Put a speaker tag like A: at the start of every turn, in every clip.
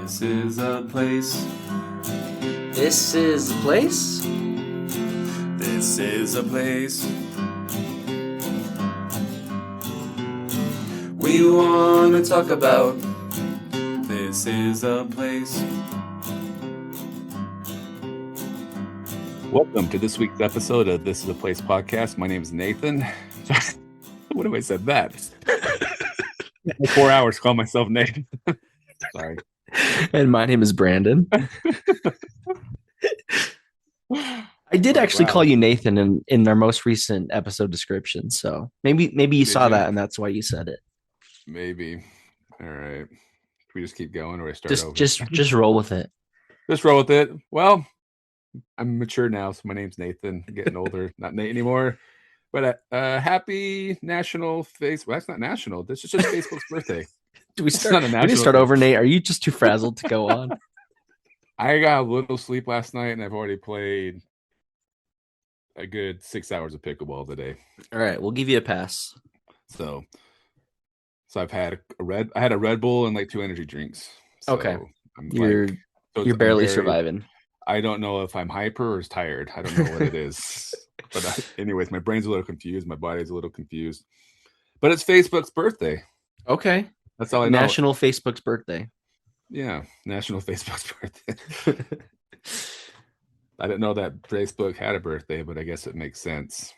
A: This is a place.
B: This is a place?
A: This is a place. We want to talk about. This is a place.
C: Welcome to this week's episode of This is a Place podcast. My name is Nathan. What have I said that? 4 hours, call myself Nathan. Sorry.
B: And my name is Brandon. I did actually call you Nathan in our most recent episode description, so maybe you saw that and that's why you said it.
C: Maybe. All right. We just keep going, or I start over?
B: Just roll with it.
C: Just roll with it. Well, I'm mature now, so my name's Nathan. I'm getting older, not Nate anymore. But happy National Face. Well, that's not national. This is just Facebook's birthday.
B: Do we start over, Nate? Are you just too frazzled to go on?
C: I got a little sleep last night, and I've already played a good 6 hours of pickleball today.
B: All right, we'll give you a pass.
C: So I've had I had a Red Bull and like 2 energy drinks. So
B: okay, you're barely surviving.
C: I don't know if I'm hyper or tired. I don't know what it is. But anyways, my brain's a little confused. My body's a little confused. But it's Facebook's birthday.
B: Okay.
C: That's all I know.
B: National Facebook's birthday.
C: Yeah, National Facebook's birthday. I didn't know that Facebook had a birthday, but I guess it makes sense.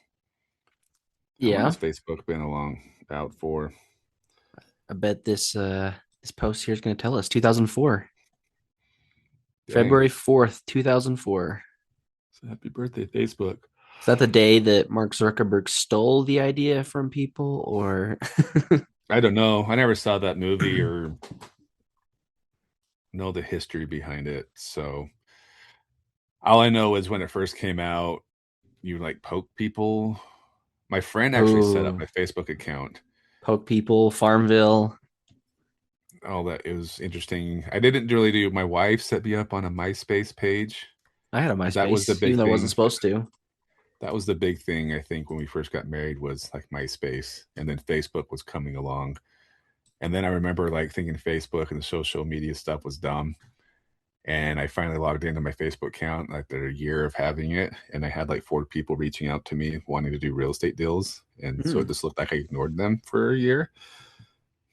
B: Yeah.
C: How long has Facebook been out for?
B: I bet this post here is going to tell us 2004.
C: Dang.
B: February 4th, 2004.
C: So happy birthday, Facebook.
B: Is that the day that Mark Zuckerberg stole the idea from people, or?
C: I don't know. I never saw that movie or know the history behind it. So all I know is when it first came out, you like poke people. My friend actually set up my Facebook account.
B: Poke people, Farmville.
C: Oh, that it was interesting. I didn't really do. My wife set me up on a MySpace page.
B: I had a MySpace.
C: That was the big
B: even though
C: thing.
B: I wasn't supposed to.
C: That was the big thing, I think, when we first got married, was like MySpace, and then Facebook was coming along. And then I remember like thinking Facebook and the social media stuff was dumb. And I finally logged into my Facebook account after a year of having it, and I had like 4 people reaching out to me wanting to do real estate deals, and so it just looked like I ignored them for a year.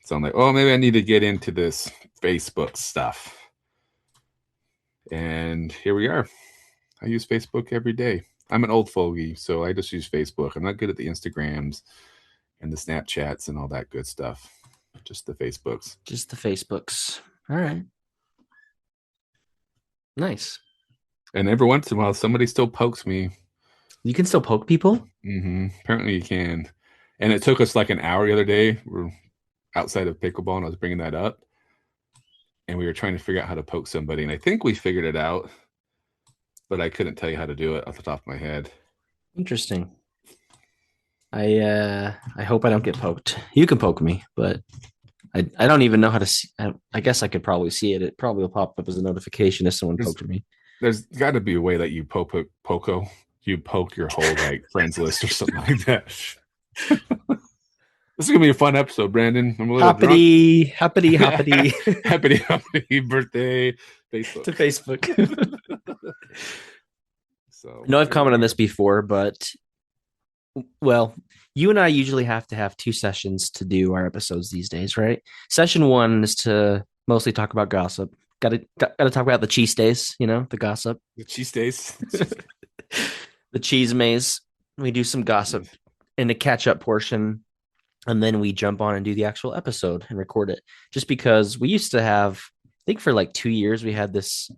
C: So I'm like, oh, maybe I need to get into this Facebook stuff. And here we are. I use Facebook every day. I'm an old fogey, so I just use Facebook. I'm not good at the Instagrams and the Snapchats and all that good stuff. Just the Facebooks.
B: Just the Facebooks. All right. Nice.
C: And every once in a while, somebody still pokes me.
B: You can still poke people?
C: Mm-hmm. Apparently you can. And it took us like an hour the other day. We're outside of pickleball, and I was bringing that up. And we were trying to figure out how to poke somebody. And I think we figured it out, but I couldn't tell you how to do it off the top of my head.
B: Interesting. I hope I don't get poked. You can poke me, but I don't even know how to see. I guess I could probably see it. It probably will pop up as a notification if someone poked me. There's
C: got to be a way that you poke your whole like friends list or something like that. This is gonna be a fun episode, Brandon. I'm a little
B: happy
C: birthday, Facebook.
B: To Facebook. So I know I've commented on this before, but well, you and I usually have to have 2 sessions to do our episodes these days, right? Session 1 is to mostly talk about gossip. Got to talk about the cheese days, the gossip.
C: The cheese days.
B: The cheese maze. We do some gossip in the catch-up portion, and then we jump on and do the actual episode and record it. Just because we used to have, I think for like 2 years, we had this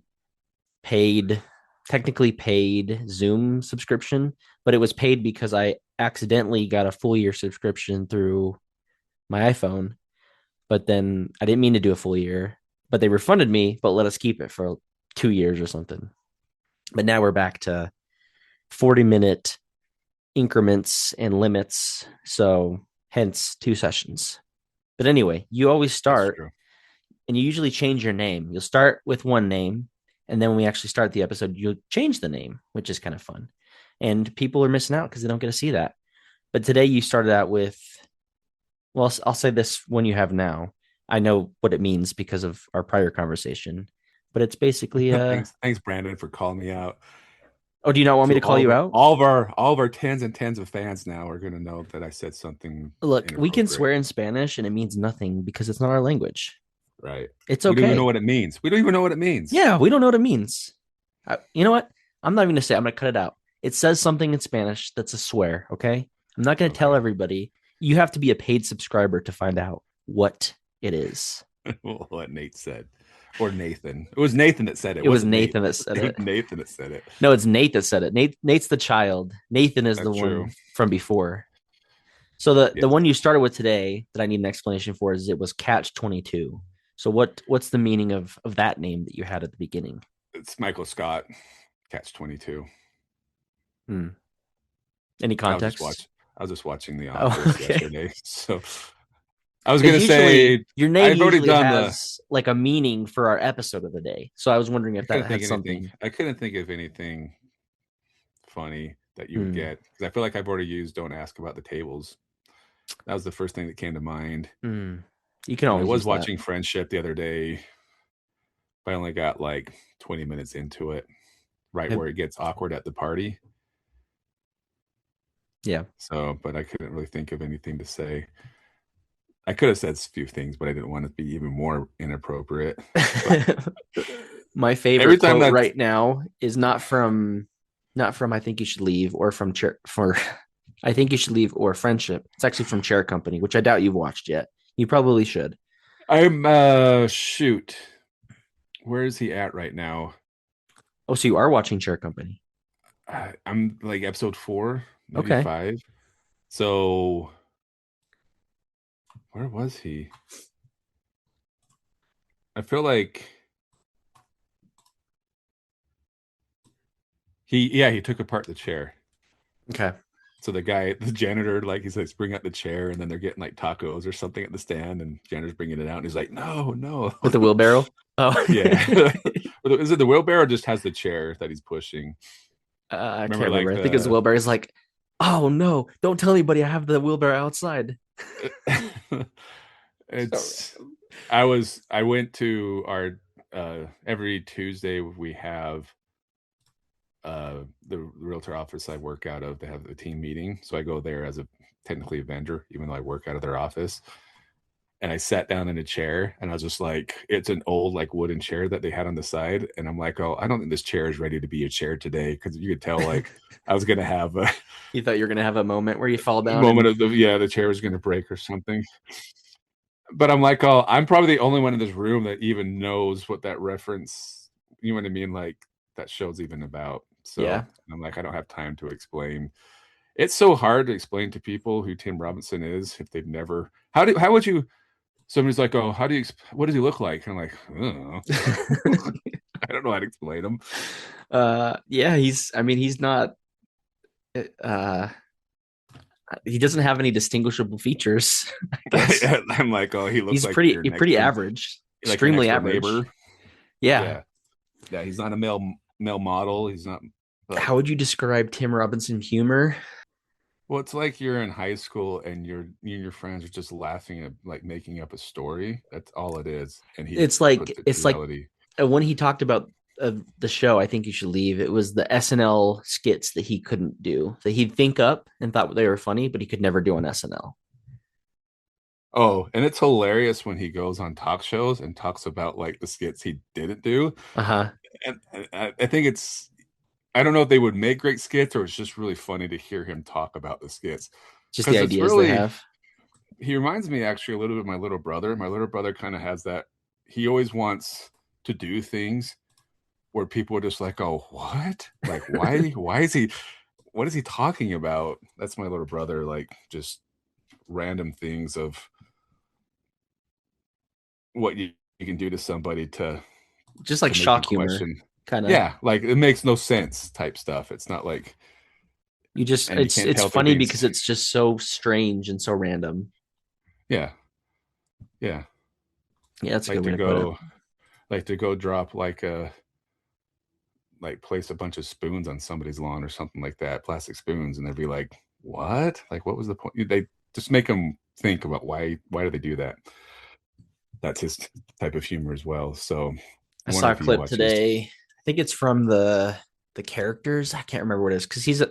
B: technically paid Zoom subscription, but it was paid because I accidentally got a full year subscription through my iPhone. But then I didn't mean to do a full year, but they refunded me, but let us keep it for 2 years or something. But now we're back to 40-minute increments and limits. So hence 2 sessions. But anyway, you always start and you usually change your name. You'll start with one name, and then when we actually start the episode, you'll change the name, which is kind of fun. And people are missing out because they don't get to see that. But today you started out with, well, I'll say this one you have now. I know what it means because of our prior conversation, but it's basically
C: Thanks, Brandon, for calling me out.
B: Oh, do you not want me
C: So
B: to call you out?
C: all of our tens and tens of fans now are going to know that I said something
B: Look, we can
C: inappropriate.
B: swear in Spanish and it means nothing because it's not our language.
C: Right.
B: It's
C: We don't even know
B: okay.
C: what it means. We don't even know what it means.
B: Yeah, we don't know what it means. You know what? I'm not even gonna say. I'm gonna cut it out. It says something in Spanish that's a swear. Okay. I'm not gonna tell
C: Okay.
B: everybody. You have to be a paid subscriber to find out what it is.
C: What Nate said. Or Nathan. It was Nathan that said it.
B: It was
C: Wasn't Nate.
B: Nathan that said
C: It was
B: it.
C: Nathan that said it.
B: No, it's Nate that said it. Nate's the child. Nathan is the
C: That's true.
B: one from before. So the
C: Yes.
B: one you started with today that I need an explanation for is it was Catch 22. So what's the meaning of that name that you had at the beginning?
C: It's Michael Scott, Catch 22.
B: Any
C: I was
B: context?
C: just watching The
B: Oh,
C: Office
B: okay.
C: yesterday. So I was
B: Because
C: gonna
B: usually
C: say
B: your name
C: I've already
B: usually
C: done the
B: has like a meaning for our episode of the day. So I was wondering
C: I
B: if that
C: couldn't think
B: had
C: of anything.
B: something.
C: I couldn't think of anything funny that you would
B: Hmm.
C: get because I feel like I've already used "Don't ask about the tables." That was the first thing that came to mind.
B: Hmm. You can
C: And I
B: always
C: was
B: use that.
C: watching Friendship the other day, but I only got like 20 minutes into it, right
B: Have-
C: where it gets awkward at the party.
B: yeah.
C: So, but I couldn't really think of anything to say. I could have said a few things, but I didn't want to be even more inappropriate.
B: My
C: Every
B: favorite
C: time
B: quote
C: that
B: right now is not from I think you should leave or from chair for I think you should leave or friendship. It's actually from Chair Company, which I doubt you've watched yet. You probably should.
C: I'm shoot, where is he at right now?
B: Oh, so you are watching Chair Company.
C: I'm like episode 4, maybe
B: Okay.
C: 5. So where was he? I feel like he took apart the chair.
B: Okay.
C: So the janitor, like he's like, bring out the chair, and then they're getting like tacos or something at the stand, and janitor's bringing it out, and he's like, no, no.
B: With the wheelbarrow? Oh.
C: Yeah. Is it the wheelbarrow or just has the chair that he's pushing?
B: I can't
C: Remember like
B: remember. I think it's Wilbur's like, oh no, don't tell anybody I have the wheelbarrow outside.
C: it's
B: So
C: I went to our every Tuesday we have the realtor office I work out of. They have a team meeting, so I go there as technically a vendor, even though I work out of their office. And I sat down in a chair, and I was just like, it's an old like wooden chair that they had on the side, and I'm like, oh, I don't think this chair is ready to be a chair today, because you could tell like I was gonna have a
B: you thought you were gonna have a moment where you fall down
C: moment
B: and
C: of the chair was gonna break or something. But I'm like, oh, I'm probably the only one in this room that even knows what that reference, you know what I mean, like that show's even about. So
B: yeah.
C: I'm like, I don't have time to explain. It's so hard to explain to people who Tim Robinson is if they've never. How would you? Somebody's like, oh, what does he look like? And I'm like, I don't know. I don't know how to explain him.
B: Yeah, he's not uh he doesn't have any distinguishable features, I guess.
C: I'm like, oh, he looks
B: He's
C: like
B: pretty average.
C: your next
B: Extremely
C: door
B: average.
C: neighbor.
B: Yeah.
C: Yeah, yeah. He's not a male model. He's not. But
B: How would you describe Tim Robinson humor?
C: well, it's like you're in high school and you and your friends are just laughing at like making up a story. That's all it is, and he
B: It's like
C: puts it to
B: it's like
C: reality.
B: when he talked about the show, I think you should leave. It was the SNL skits that he couldn't do, that he'd think up and thought they were funny, but he could never do on SNL.
C: Oh, and it's hilarious when he goes on talk shows and talks about like the skits he didn't do.
B: Uh huh.
C: And I think I don't know if they would make great skits or it's just really funny to hear him talk about the skits
B: Just the
C: because it's
B: ideas they
C: really
B: have.
C: he reminds me actually a little bit of my little brother. My little brother kind of has that. He always wants to do things where people are just like, "Oh, what? Like, why? Why is he? What is he talking about?" That's my little brother. Like, just random things of what you can do to somebody
B: Just like
C: to make them
B: shock humor,
C: question.
B: kind of.
C: Yeah, like it makes no sense type stuff. It's not like,
B: You just
C: and you can't
B: it's
C: tell if they're
B: funny
C: being.
B: because it's just so strange and so random.
C: Yeah, yeah.
B: Yeah, that's a
C: Like
B: good way to put it.
C: to go drop like place a bunch of spoons on somebody's lawn or something like that, plastic spoons, and they'd be like, "What? Like, what was the point?" They just make them think about why do they do that? that's his type of humor as well. So
B: I
C: I
B: saw
C: wonder
B: a
C: if he
B: clip
C: watches.
B: today. I think it's from the characters. I can't remember what it is because he's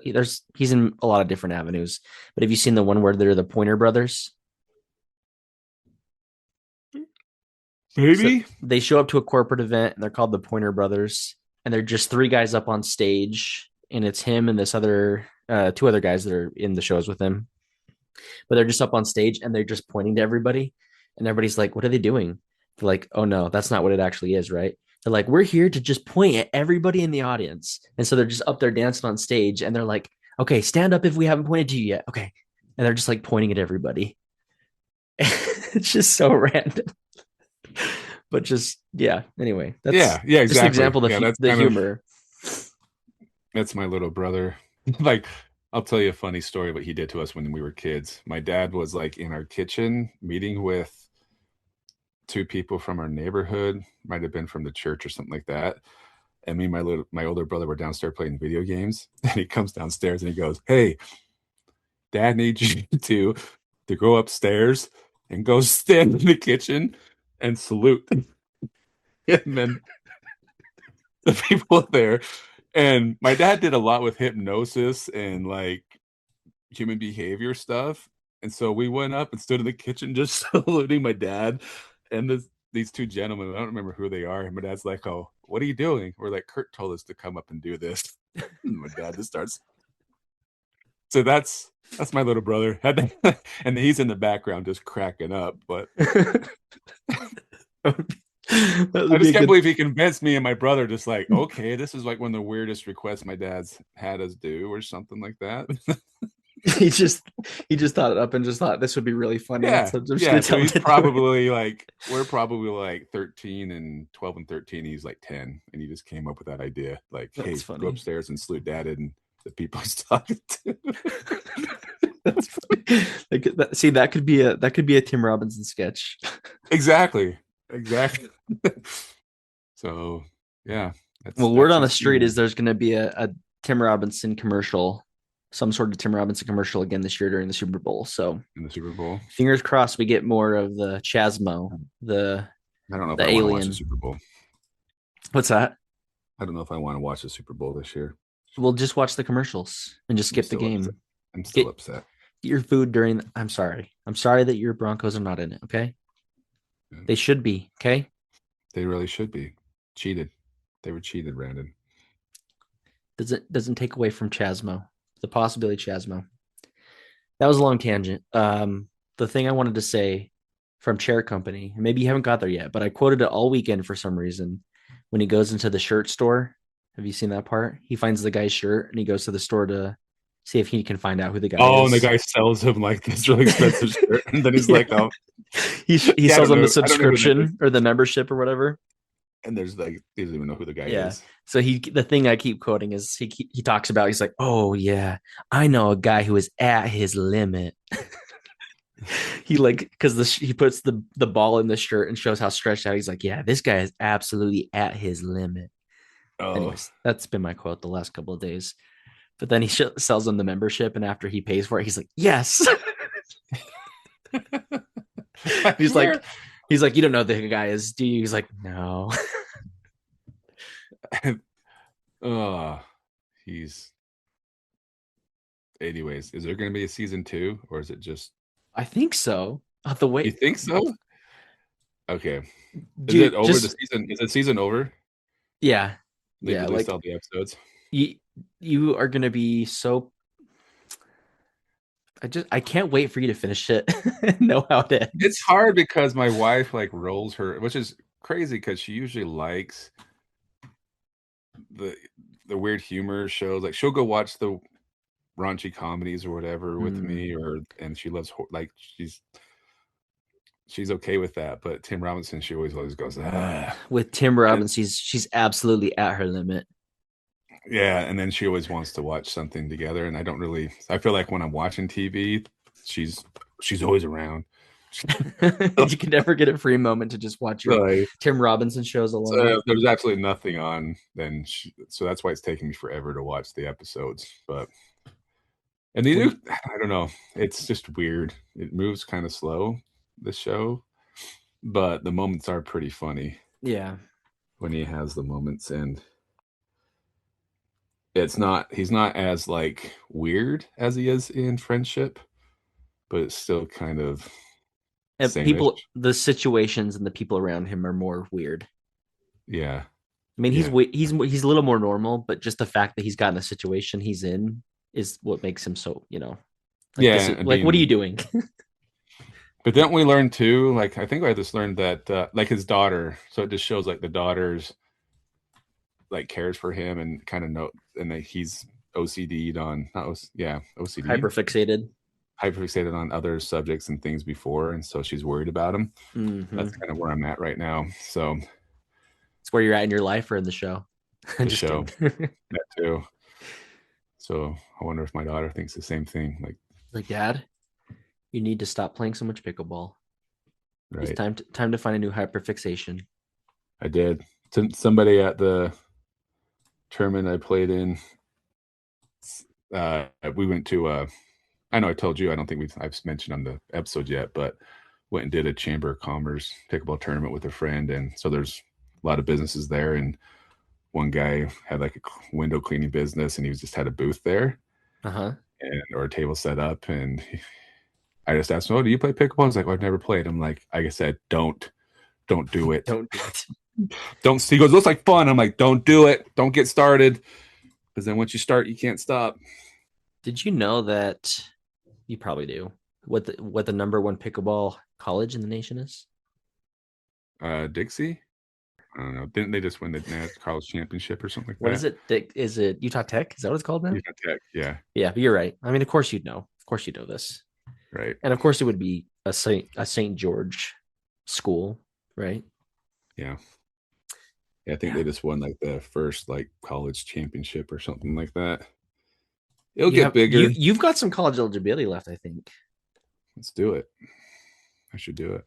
B: in a lot of different avenues. But have you seen the one where they're the Pointer Brothers? So
C: Maybe.
B: they show up to a corporate event and they're called the Pointer Brothers, and they're just three guys up on stage, and it's him and this other two other guys that are in the shows with him. But they're just up on stage and they're just pointing to everybody, and everybody's like, "What are they doing?" They're like, "Oh no, that's not what it actually is, right?" They're like, "We're here to just point at everybody in the audience," and so they're just up there dancing on stage, and they're like, "Okay, stand up if we haven't pointed to you yet." Okay, and they're just like pointing at everybody. It's just so random. But just yeah. Anyway, that's
C: Yeah,
B: just an
C: exactly.
B: example of
C: Yeah, that's
B: the
C: kind of
B: humor.
C: that's my little brother. Like, I'll tell you a funny story what he did to us when we were kids. My dad was like in our kitchen meeting with two people from our neighborhood, might have been from the church or something like that. And me and my older brother were downstairs playing video games. And he comes downstairs and he goes, "Hey, Dad needs you to go upstairs and go stand in the kitchen and salute." And then the people there. And my dad did a lot with hypnosis and like human behavior stuff. And so we went up and stood in the kitchen just saluting my dad and these two gentlemen. I don't remember who they are. And my dad's like, "Oh, what are you doing?" We're like, "Kurt told us to come up and do this." And my dad just starts. So that's my little brother. And he's in the background just cracking up. But
B: That
C: I
B: would be
C: just
B: a
C: can't
B: good.
C: believe he convinced me and my brother just like, okay, this is like one of the weirdest requests my dad's had us do or something like that.
B: He just he just thought it up and just thought this would be really funny.
C: Yeah.
B: So I'm just
C: Yeah.
B: gonna
C: So
B: tell him
C: he's
B: to do it.
C: probably like, we're probably like 13 and 12 and 13. He's like 10. And he just came up with that idea. Like,
B: That's
C: hey, go
B: funny.
C: upstairs and salute dad and the people he's talking to.
B: That's funny. See, that could be a Tim Robinson sketch.
C: Exactly. Exactly. So yeah,
B: Well, word
C: that's
B: on the
C: his
B: street
C: humor
B: is there's going to be a Tim Robinson commercial, some sort of Tim Robinson commercial again this year during the Super Bowl. So
C: in the Super Bowl.
B: fingers crossed we get more of the Chasmo,
C: I don't know if
B: the
C: I want to watch the
B: alien.
C: Super Bowl.
B: What's that?
C: I don't know if I want to watch the Super Bowl this year.
B: We'll just watch the commercials and just
C: I'm
B: skip the
C: still upset.
B: game.
C: I'm still
B: Get,
C: upset.
B: get your food during. I'm sorry. I'm sorry that your Broncos are not in it. Okay, they should be. Okay,
C: They really should be cheated. They were cheated, Brandon.
B: doesn't take away from Chasmo, the possibility Chasmo. That was a long tangent. The thing I wanted to say from Chair Company, maybe you haven't got there yet, but I quoted it all weekend for some reason. When he goes into the shirt store, have you seen that part? He finds the guy's shirt and he goes to the store to see if he can find out who the guy
C: Oh, and the
B: is.
C: guy sells him like this really expensive shirt, and then he's
B: Yeah.
C: like, "Oh,
B: He
C: yeah,
B: sells him the
C: I don't know who that is."
B: subscription or the membership or whatever.
C: And there's like, he doesn't even know who the guy
B: Yeah.
C: is.
B: So the thing I keep quoting is he talks about, he's like, "Oh yeah, I know a guy who is at his limit." He like because he puts the ball in the shirt and shows how stretched out. He's like, "Yeah, this guy is absolutely at his limit."
C: Oh,
B: Anyways, that's been my quote the last couple of days. But then he sells him the membership, and after he pays for it, he's like, "Yes."
C: I
B: he's
C: swear.
B: like, he's like, "You don't know who the guy is, do you?" He's like, "No."
C: Oh, he's. Anyways, is there going to be a season 2, or is it just?
B: I think so. The
C: You
B: way,
C: think so? Okay. Is it
B: dude,
C: over the
B: just
C: season? Is the season over?
B: yeah,
C: They
B: yeah.
C: released
B: Like
C: all the episodes.
B: you, you are gonna be so. I can't wait for you to finish it and know how it
C: It's
B: ends.
C: hard because my wife like rolls her, which is crazy because she usually likes the the weird humor shows. Like she'll go watch the raunchy comedies or whatever with
B: Mm.
C: me, or and she loves like she's okay with that. But Tim Robinson, she always goes, ah.
B: With Tim
C: And
B: Robbins, she's absolutely at her limit.
C: yeah, and then she always wants to watch something together, and I don't really. I feel like when I'm watching TV, she's always around.
B: You can never get a free moment to just watch your
C: So,
B: Tim Robinson shows alone.
C: so there's absolutely nothing on. So that's why it's taking me forever to watch the episodes. But and they do. I don't know. It's just weird. It moves kind of slow. The show. but the moments are pretty funny
B: Yeah.
C: when he has the moments, and he's not as like weird as he is in Friendship, but it's still kind of
B: And
C: same-ish.
B: the situations and the people around him are more weird.
C: Yeah.
B: I mean,
C: Yeah.
B: he's a little more normal, but just the fact that he's gotten a situation he's in is what makes him so, like this
C: Yeah,
B: is
C: I
B: like, what are you
C: mean,
B: doing?
C: but don't we learn too? Like, I think I just learned that, like his daughter. So it just shows like the daughter's like cares for him and kind of know, and that he's OCD'd on, not OC, yeah, OCD,
B: Hyperfixated.
C: hyperfixated on other subjects and things before, and so she's worried about him. That's
B: Mm-hmm.
C: kind of where I'm at right now. So
B: It's where you're at in your life or in the show.
C: the
B: Just
C: show,
B: kidding.
C: that too. So I wonder if my daughter thinks the same thing. Like,
B: Like, Dad, you need to stop playing so much pickleball. It's
C: right?
B: time to find a new hyperfixation.
C: I did. Somebody at the tournament I played in, we went to I know I told you, I don't think I've mentioned on the episode yet, but went and did a Chamber of Commerce pickleball tournament with a friend. And so there's a lot of businesses there. And one guy had like a window cleaning business, and he just had a booth there
B: Uh-huh.
C: and or a table set up. And I just asked him, "Oh, do you play pickleball?" He's like, "Well, I've never played." I'm like I said, don't do it.
B: Don't do it.
C: Don't. He goes, "Looks like fun." I'm like, "Don't do it. Don't get started, because then once you start, you can't stop."
B: Did you know that you probably do what the number one pickleball college in the nation is?
C: Dixie. I don't know. Didn't they just win the college championship or something like
B: What is
C: that?
B: it? Is it Utah Tech? Is that what it's called now?
C: Utah Tech. Yeah.
B: Yeah, but you're right. I mean, of course you'd know. Of course you know this.
C: Right.
B: And of course it would be a Saint George school, right?
C: Yeah. Yeah. I think they just won like the first like college championship or something like that. It'll get bigger.
B: You've got some college eligibility left, I think.
C: Let's do it. I should do it.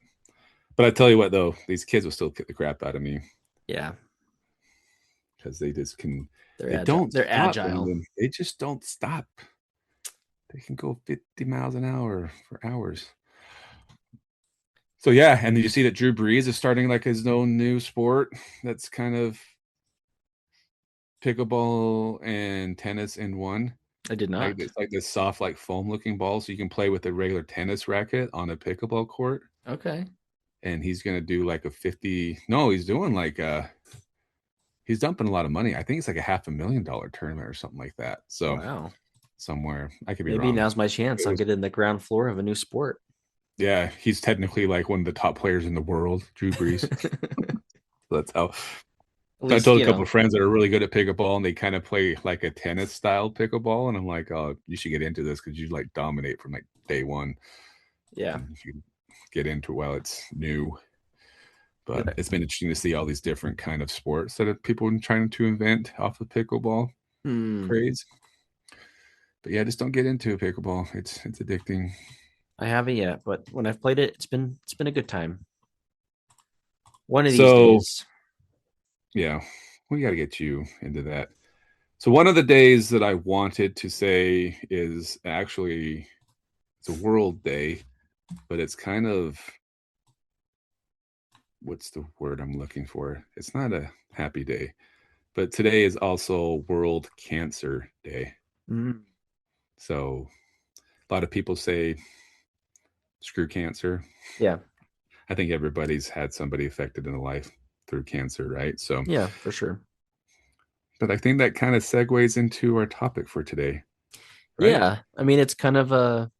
C: But I tell you what, though, these kids will still kick the crap out of me
B: Yeah,
C: because they just can.
B: they're
C: They
B: agile.
C: don't
B: They're
C: stop,
B: agile.
C: Brandon. They just don't stop. They can go 50 miles an hour for hours. So yeah, and did you see that Drew Brees is starting like his own new sport that's kind of pickleball and tennis in one?
B: I did
C: Like
B: not.
C: it's like this soft, like foam looking ball, so you can play with a regular tennis racket on a pickleball court.
B: Okay.
C: And he's gonna do like a 50. No, he's doing like he's dumping a lot of money. I think it's like a $500,000 tournament or something like that. So
B: Wow.
C: somewhere, I could be
B: Maybe
C: wrong.
B: now's my chance. I'll get in the ground floor of a new sport.
C: Yeah, he's technically like one of the top players in the world, Drew Brees. That's how.
B: At
C: I
B: least,
C: told a couple of friends that are really good at pickleball, and they kind of play like a tennis style pickleball. And I'm like, oh, you should get into this because you like dominate from like day one.
B: yeah.
C: And if you get into it while it's new. But
B: Yeah.
C: it's been interesting to see all these different kind of sports that people are trying to invent off of pickleball craze. But yeah, just don't get into pickleball. It's addicting.
B: I haven't yet, but when I've played it, it's been a good time. One of these
C: So
B: days.
C: yeah, we got to get you into that. So one of the days that I wanted to say is actually it's a World Day, but it's kind of what's the word I'm looking for? It's not a happy day, but today is also World Cancer Day.
B: Mm.
C: So a lot of people say screw cancer.
B: Yeah.
C: I think everybody's had somebody affected in their life through cancer, right? So
B: Yeah, for sure.
C: but I think that kind of segues into our topic for today, right?
B: Yeah. I mean, it's kind of a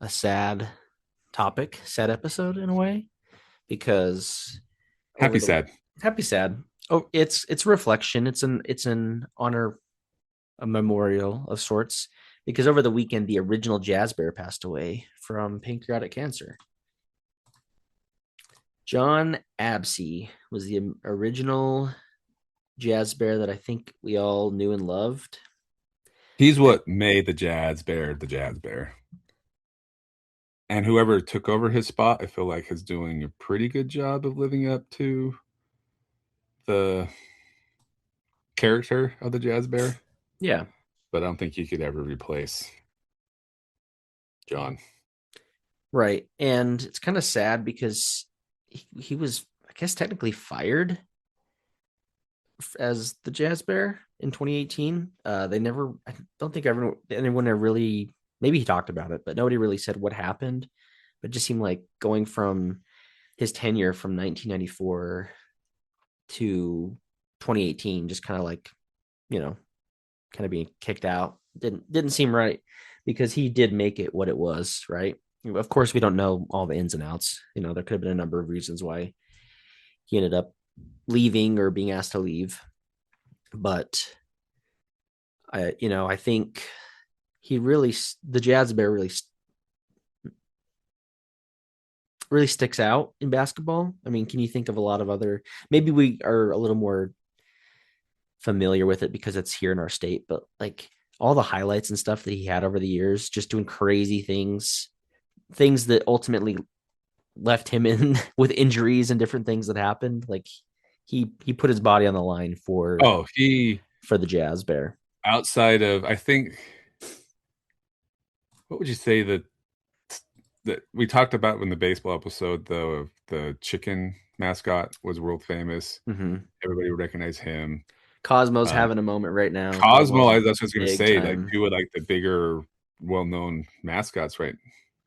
B: sad topic, sad episode in a way, because over
C: Happy
B: the
C: sad.
B: happy sad. Oh, it's a reflection. It's an honor, a memorial of sorts, because over the weekend the original jazz bear passed away from pancreatic cancer. Jon Absey was the original jazz bear that I think we all knew and loved.
C: He's what made the Jazz Bear the Jazz Bear. And whoever took over his spot, I feel like is doing a pretty good job of living up to the character of the Jazz Bear.
B: Yeah.
C: But I don't think you could ever replace John.
B: Right. And it's kind of sad because he was, I guess, technically fired as the Jazz Bear in 2018. They never, I don't think anyone really, maybe he talked about it, but nobody really said what happened. But it just seemed like going from his tenure from 1994 to 2018, just kind of like, you know, kind of being kicked out. Didn't seem right because he did make it what it was, right? Of course, we don't know all the ins and outs. There could have been a number of reasons why he ended up leaving or being asked to leave. But I think the Jazz Bear really sticks out in basketball. I mean, can you think of a lot of other? Maybe we are a little more familiar with it because it's here in our state, but like all the highlights and stuff that he had over the years, just doing crazy things that ultimately left him in with injuries and different things that happened. Like he put his body on the line for the Jazz Bear.
C: Outside of, I think, what would you say that we talked about in the baseball episode, though, of the chicken mascot was world famous.
B: Mm-hmm.
C: Everybody would recognize him.
B: Cosmo's having a moment right now.
C: Cosmo, that's what I was going to say.
B: Time.
C: Like two of like the bigger, well-known mascots, right,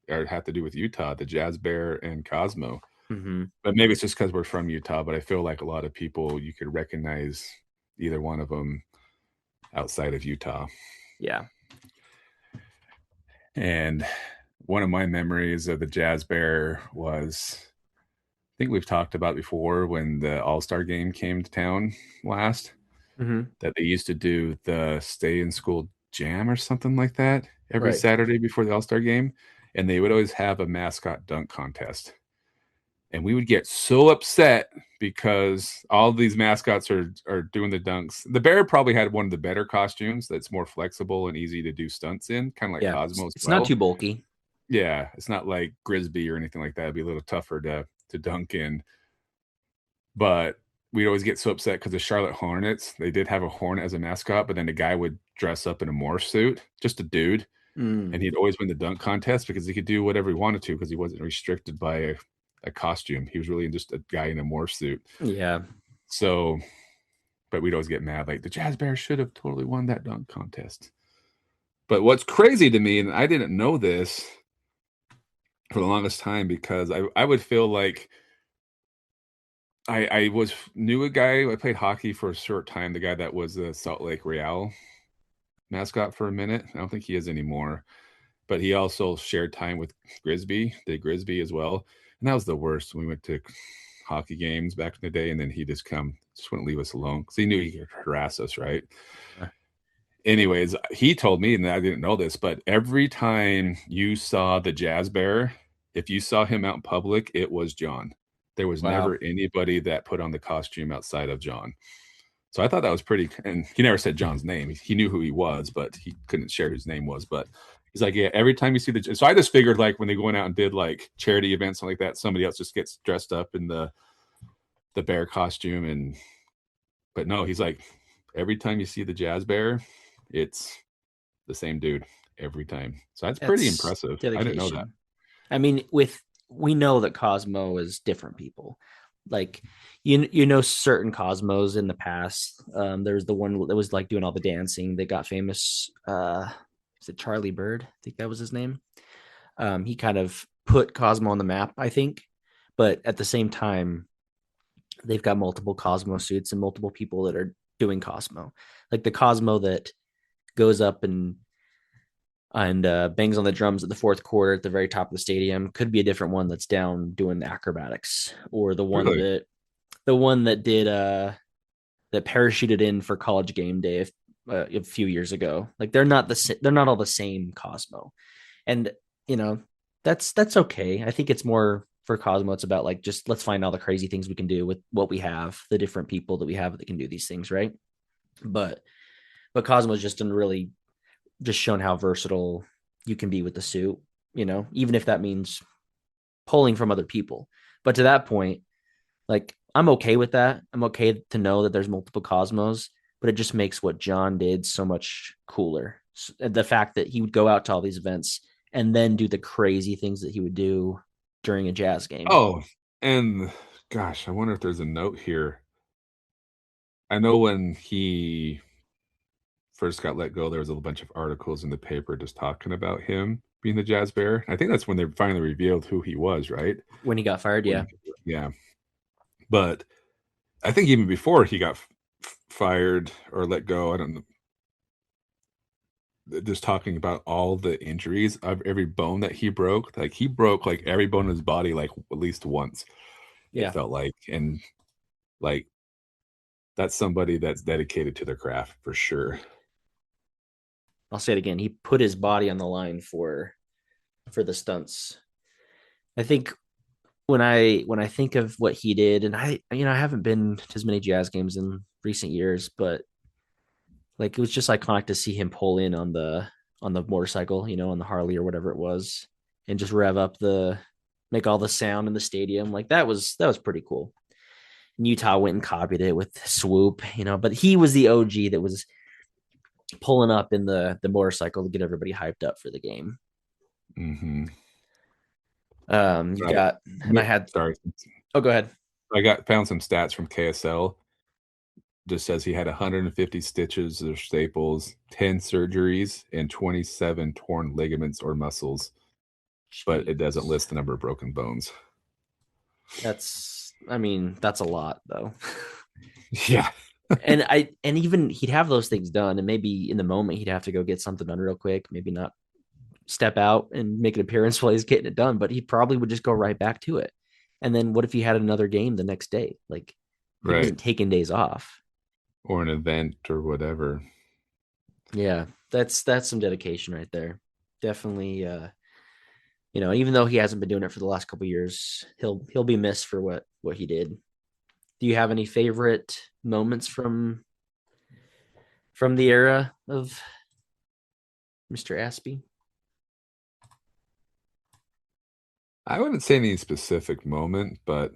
C: have to do with Utah, the Jazz Bear and Cosmo.
B: Mm-hmm.
C: But maybe it's just because we're from Utah. But I feel like a lot of people, you could recognize either one of them outside of Utah.
B: Yeah.
C: And one of my memories of the Jazz Bear was, I think we've talked about before, when the All-Star game came to town last, that they used to do the stay in school jam or something like that every Saturday before the All-Star game. And they would always have a mascot dunk contest. And we would get so upset because all these mascots are doing the dunks. The bear probably had one of the better costumes that's more flexible and easy to do stunts in, kind of like Cosmo.
B: It's not too bulky.
C: Yeah, it's not like Grisby or anything like that. It'd be a little tougher to dunk in. But we'd always get so upset because the Charlotte Hornets, they did have a hornet as a mascot, but then the guy would dress up in a morph suit, just a dude, and he'd always win the dunk contest because he could do whatever he wanted to because he wasn't restricted by a costume. He was really just a guy in a morph suit.
B: Yeah.
C: So, but we'd always get mad, like the Jazz Bears should have totally won that dunk contest. But what's crazy to me, and I didn't know this for the longest time, because I would feel like I knew a guy. I played hockey for a short time. The guy that was the Salt Lake Real mascot for a minute. I don't think he is anymore. But he also shared time with Grisby, did Grisby as well. And that was the worst. We went to hockey games back in the day, and then he just wouldn't leave us alone because he knew he could harass us, right? Yeah. Anyways, he told me, and I didn't know this, but every time you saw the Jazz Bear, if you saw him out in public, it was Jon. There was never anybody that put on the costume outside of Jon. So I thought that was pretty, and he never said Jon's name. He knew who he was, but he couldn't share whose name was. But he's like, yeah, every time you see so I just figured like when they went out and did like charity events, something like that, somebody else just gets dressed up in the bear costume. But no, he's like, every time you see the Jazz Bear, it's the same dude every time. So that's pretty impressive.
B: Dedication.
C: I didn't know that.
B: I mean, we know that Cosmo is different people. Like certain Cosmos in the past. There's the one that was like doing all the dancing that got famous. Is it Charlie Bird? I think that was his name. He kind of put Cosmo on the map, I think. But at the same time, they've got multiple Cosmo suits and multiple people that are doing Cosmo. Like the Cosmo that goes up and bangs on the drums at the fourth quarter at the very top of the stadium could be a different one that's down doing the acrobatics, or the one that did that parachuted in for College Game Day a few years ago. Like they're not all the same Cosmo, and that's okay. I think it's more for Cosmo. It's about like, just let's find all the crazy things we can do with what we have, the different people that we have that can do these things, right? But Cosmo's just really just shown how versatile you can be with the suit, even if that means pulling from other people. But to that point, like, I'm okay with that. I'm okay to know that there's multiple Cosmos, but it just makes what Jon did so much cooler. The fact that he would go out to all these events and then do the crazy things that he would do during a Jazz game.
C: Oh, And gosh, I wonder if there's a note here. I know when he first got let go, there was a bunch of articles in the paper just talking about him being the Jazz Bear. I think that's when they finally revealed who he was, right?
B: When he got fired, yeah.
C: Yeah. But I think even before he got fired or let go, I don't know. Just talking about all the injuries of every bone that he broke. Like he broke like every bone in his body, like at least once.
B: Yeah.
C: It felt like, and like that's somebody that's dedicated to their craft for sure.
B: I'll say it again. He put his body on the line for the stunts. I think when I think of what he did, and I haven't been to as many Jazz games in recent years, but like it was just iconic to see him pull in on the motorcycle, on the Harley or whatever it was, and just rev up make all the sound in the stadium. Like that was pretty cool. And Utah went and copied it with Swoop, but he was the OG that was pulling up in the motorcycle to get everybody hyped up for the game.
C: Mm-hmm.
B: You got, and I had,
C: sorry.
B: Oh, go ahead.
C: Found some stats from KSL. Just says he had 150 stitches or staples, 10 surgeries, and 27 torn ligaments or muscles.
B: Jeez.
C: But it doesn't list the number of broken bones.
B: That's a lot though.
C: Yeah.
B: and even he'd have those things done, and maybe in the moment he'd have to go get something done real quick, maybe not step out and make an appearance while he's getting it done, but he probably would just go right back to it. And then what if he had another game the next day? Like he wasn't taking days off.
C: Or an event or whatever.
B: Yeah, that's some dedication right there. Definitely even though he hasn't been doing it for the last couple of years, he'll be missed for what he did. Do you have any favorite moments from the era of Mr. Absey?
C: I wouldn't say any specific moment, but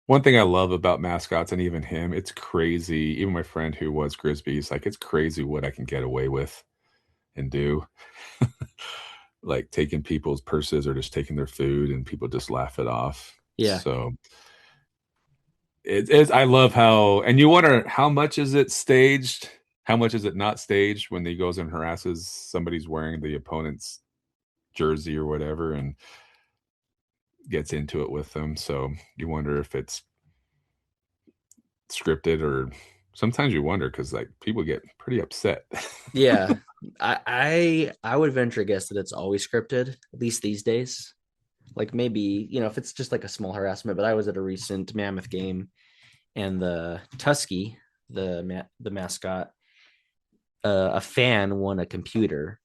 C: one thing I love about mascots and even him, it's crazy. Even my friend who was Grisby's, like it's crazy what I can get away with and do. Like taking people's purses or just taking their food and people just laugh it off.
B: Yeah.
C: So it is. I love how, and you wonder how much is it staged? How much is it not staged when he goes and harasses somebody's wearing the opponent's jersey or whatever and gets into it with them. So you wonder if it's scripted, or sometimes you wonder because like people get pretty upset.
B: Yeah. I would venture a guess that it's always scripted, at least these days. Like maybe, if it's just like a small harassment, but I was at a recent Mammoth game and the Tusky, the mascot, a fan won a computer,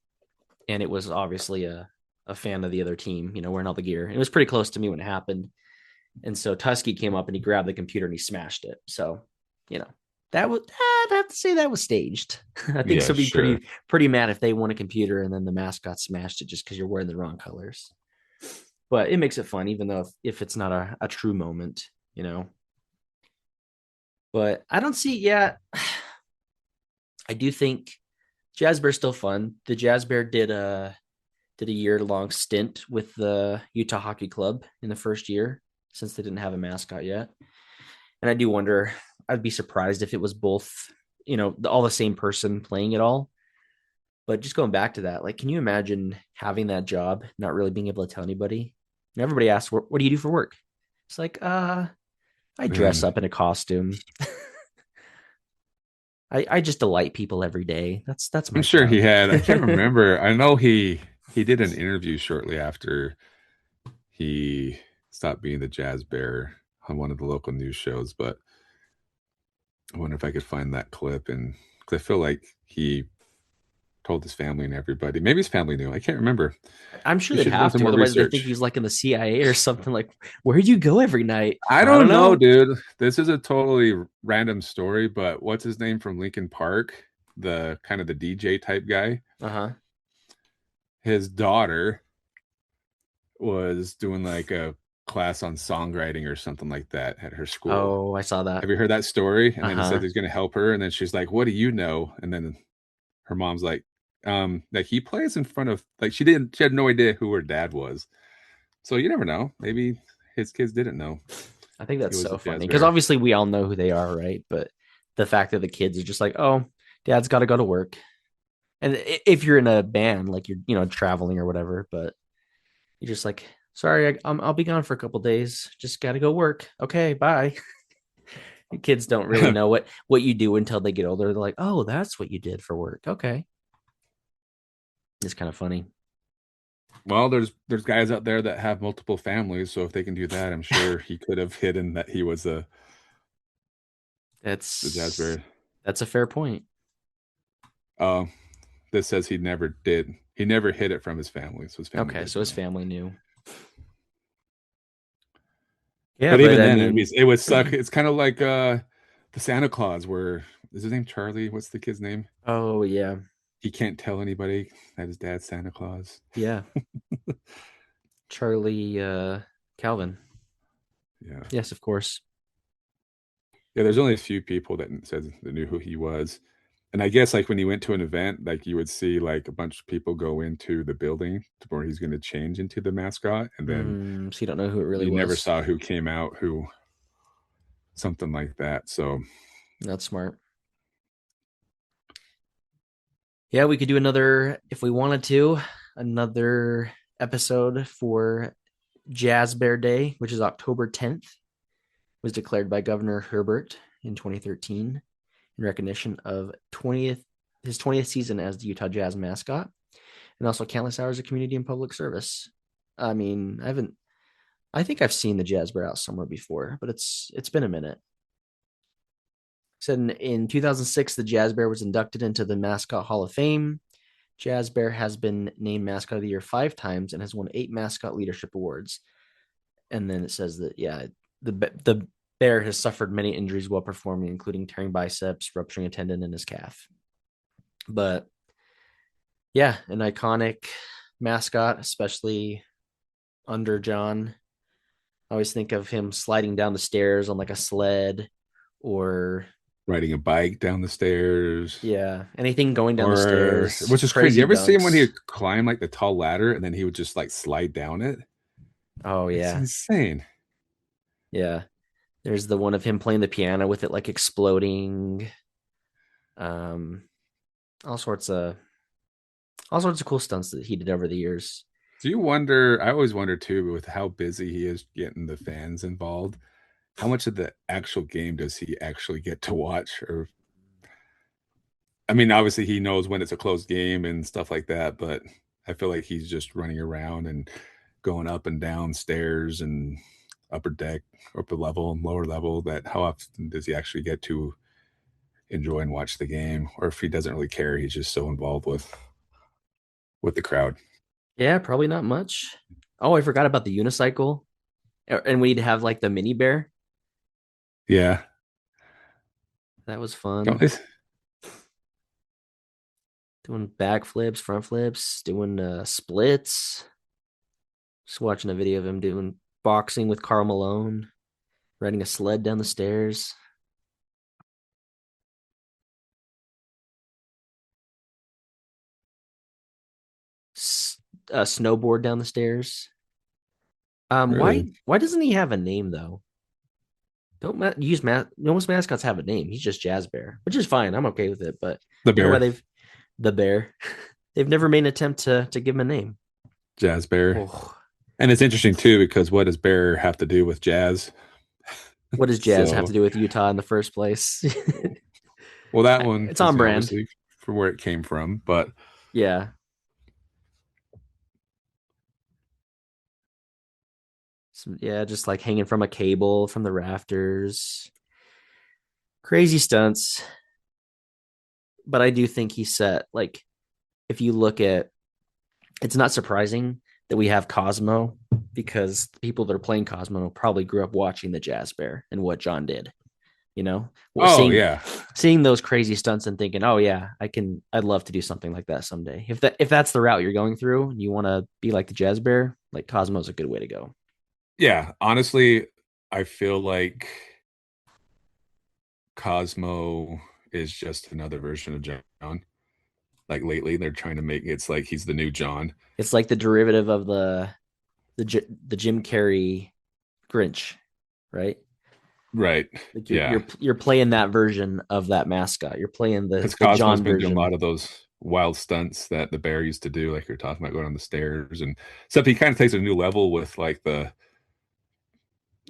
B: and it was obviously a fan of the other team, wearing all the gear. It was pretty close to me when it happened. And so Tusky came up and he grabbed the computer and he smashed it. So, that would, I'd have to say that was staged. I think
C: Yeah,
B: so. Be
C: sure.
B: pretty mad if they won a computer and then the mascot smashed it just because you're wearing the wrong colors. But it makes it fun, even though if it's not a true moment, But I don't see, yeah. I do think Jazz Bear's still fun. The Jazz Bear did a year-long stint with the Utah Hockey Club in the first year, since they didn't have a mascot yet. And I do wonder, I'd be surprised if it was both, all the same person playing it all. But just going back to that, like, can you imagine having that job, not really being able to tell anybody? And everybody asks, what do you do for work? It's like, I dress up in a costume. I just delight people every day. That's my
C: I'm sure
B: job.
C: he had. I can't remember. I know he did an interview shortly after he stopped being the Jazz Bear on one of the local news shows, but I wonder if I could find that clip. And because I feel like he told his family and everybody. Maybe his family knew. I can't remember.
B: I'm sure
C: You
B: they'd
C: should have done
B: have
C: some
B: to.
C: more
B: Otherwise, they
C: research.
B: think he's like in the CIA or something. Like, where'd you go every night?
C: I don't know, dude. This is a totally random story, but what's his name from Lincoln Park? The kind of the DJ type guy.
B: Uh-huh.
C: His daughter was doing like a class on songwriting or something like that at her school.
B: Oh, I saw that.
C: Have you heard that story? And then he said
B: Uh-huh.
C: he's going to help her, and then she's like, "What do you know?" And then her mom's like he plays in front of, like, she had no idea who her dad was. So you never know. Maybe his kids didn't know
B: I think
C: he
B: that's
C: was
B: so
C: a
B: funny
C: jazz
B: because
C: bear.
B: obviously we all know who they are, right? But the fact that the kids are just like, oh, dad's got to go to work. And if you're in a band, like you're, traveling or whatever, but you're just like, sorry, I'll be gone for a couple days. Just got to go work. Okay, bye. Kids don't really know what you do until they get older. They're like, oh, that's what you did for work. Okay. It's kind of funny.
C: Well, there's guys out there that have multiple families, so if they can do that, I'm sure he could have hidden that he was the jazz
B: That's
C: bear.
B: that's a fair point.
C: Uh, this says he never did. He never hid it from his family, so his family
B: Okay,
C: did
B: so his
C: know.
B: family knew. Yeah,
C: But
B: but
C: even
B: I
C: then,
B: mean,
C: it would suck. It's kind of like the Santa Claus, where is his name Charlie? What's the kid's name?
B: oh yeah,
C: He can't tell anybody that his dad's Santa Claus.
B: yeah, Charlie Calvin.
C: Yeah.
B: Yes, of course.
C: Yeah, there's only a few people that said that knew who he was. And I guess like when he went to an event, like you would see like a bunch of people go into the building to where he's going to change into the mascot, and then
B: So you don't know who it really
C: you never
B: was.
C: saw who came out, who something like that. So
B: That's smart. Yeah, we could do another if we wanted to, another episode for Jazz Bear Day, which is October 10th, was declared by Governor Herbert in 2013 in recognition of his 20th season as the Utah Jazz mascot, and also countless hours of community and public service. I mean, I think I've seen the Jazz Bear out somewhere before, but it's been a minute. Said in 2006, the Jazz Bear was inducted into the Mascot Hall of Fame. Jazz Bear has been named Mascot of the Year 5 times and has won 8 Mascot Leadership Awards. And then it says that, yeah, the bear has suffered many injuries while performing, including tearing biceps, rupturing a tendon in his calf. But yeah, an iconic mascot, especially under Jon. I always think of him sliding down the stairs on like a sled or
C: riding a bike down the stairs,
B: yeah, anything going down the
C: or
B: stairs,
C: which is crazy. You
B: crazy
C: ever see him when he
B: dunks.
C: would climb like the tall ladder and then he would just like slide down it?
B: Oh
C: It's
B: yeah.
C: insane.
B: Yeah. There's the one of him playing the piano with it like exploding. Um all sorts of cool stunts that he did over the years.
C: Do you wonder? I always wonder too, with how busy he is getting the fans involved, how much of the actual game does he actually get to watch? Or, I mean, obviously he knows when it's a close game and stuff like that, but I feel like he's just running around and going up and down stairs and upper deck, upper level and lower level. That how often does he actually get to enjoy and watch the game? Or if he doesn't really care, he's just so involved with the crowd.
B: Yeah, probably not much. Oh, I forgot about the unicycle. And we'd have like the mini bear.
C: Yeah.
B: That was
C: Don't
B: fun.
C: they,
B: Doing back flips, front flips, doing splits. Just watching a video of him doing boxing with Carl Malone, riding a sled down the stairs. Snowboard down the stairs.
C: really?
B: Why doesn't he have a name though? Don't use most mascots have a name. He's just Jazz Bear, which is fine. I'm okay with it. But
C: The
B: I don't know why
C: bear,
B: they've the bear. They've never made an attempt to give him a name.
C: jazz bear.
B: Oh,
C: And it's interesting too because what does bear have to do with jazz?
B: what does Jazz have to
C: So,
B: do with Utah in the first place?
C: well, that one
B: It's
C: is
B: on brand.
C: obviously from where it came from, but
B: Yeah. So, yeah, just like hanging from a cable from the rafters. Crazy stunts. But I do think he set like if you look at it's not surprising that we have Cosmo because the people that are playing Cosmo probably grew up watching the Jazz Bear and what Jon did. Well,
C: oh
B: seeing
C: yeah,
B: those crazy stunts and thinking, oh yeah, I'd love to do something like that someday. If that's the route you're going through and you want to be like the Jazz Bear, like Cosmo's a good way to go.
C: yeah. Honestly, I feel like Cosmo is just another version of John. Like lately, they're trying to make it's like he's the new John.
B: It's like the derivative of the Jim Carrey Grinch, right?
C: Right.
B: Like
C: Yeah.
B: you're playing that version of that mascot. You're playing the
C: Because Cosmo's
B: John
C: been doing
B: version.
C: a lot of those wild stunts that the bear used to do, like you're talking about going on the stairs, and except he kind of takes it a new level with like the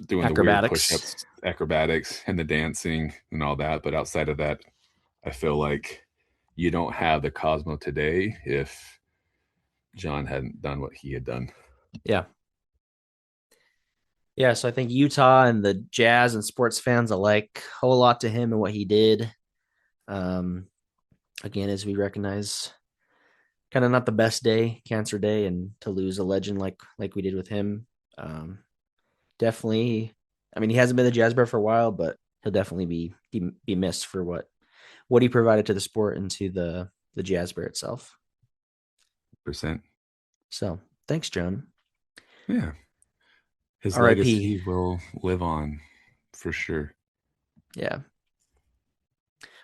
C: doing the weird
B: Acrobatics.
C: push-ups, acrobatics, and the dancing and all that. But outside of that, I feel like you don't have the Cosmo today if Jon hadn't done what he had done.
B: Yeah. Yeah, so I think Utah and the Jazz and sports fans alike owe a lot to him and what he did. Again, as we recognize, kind of not the best day, Cancer Day, and to lose a legend like we did with him. Definitely. I mean, he hasn't been the Jazz Bear for a while, but he'll definitely be missed for what he provided to the sport and to the Jazz Bear itself.
C: %.
B: So thanks, Jon.
C: Yeah. His
B: R.I.P.
C: legacy will live on for sure.
B: Yeah.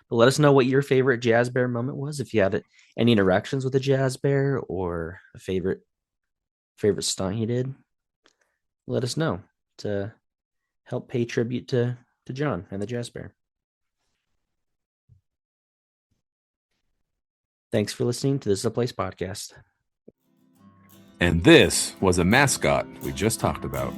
B: But let us know what your favorite Jazz Bear moment was. If you had any interactions with a Jazz Bear or a favorite stunt he did, let us know to help pay tribute to Jon and the Jazz Bear. Thanks for listening to This Is a Place podcast.
C: And this was a mascot we just talked about.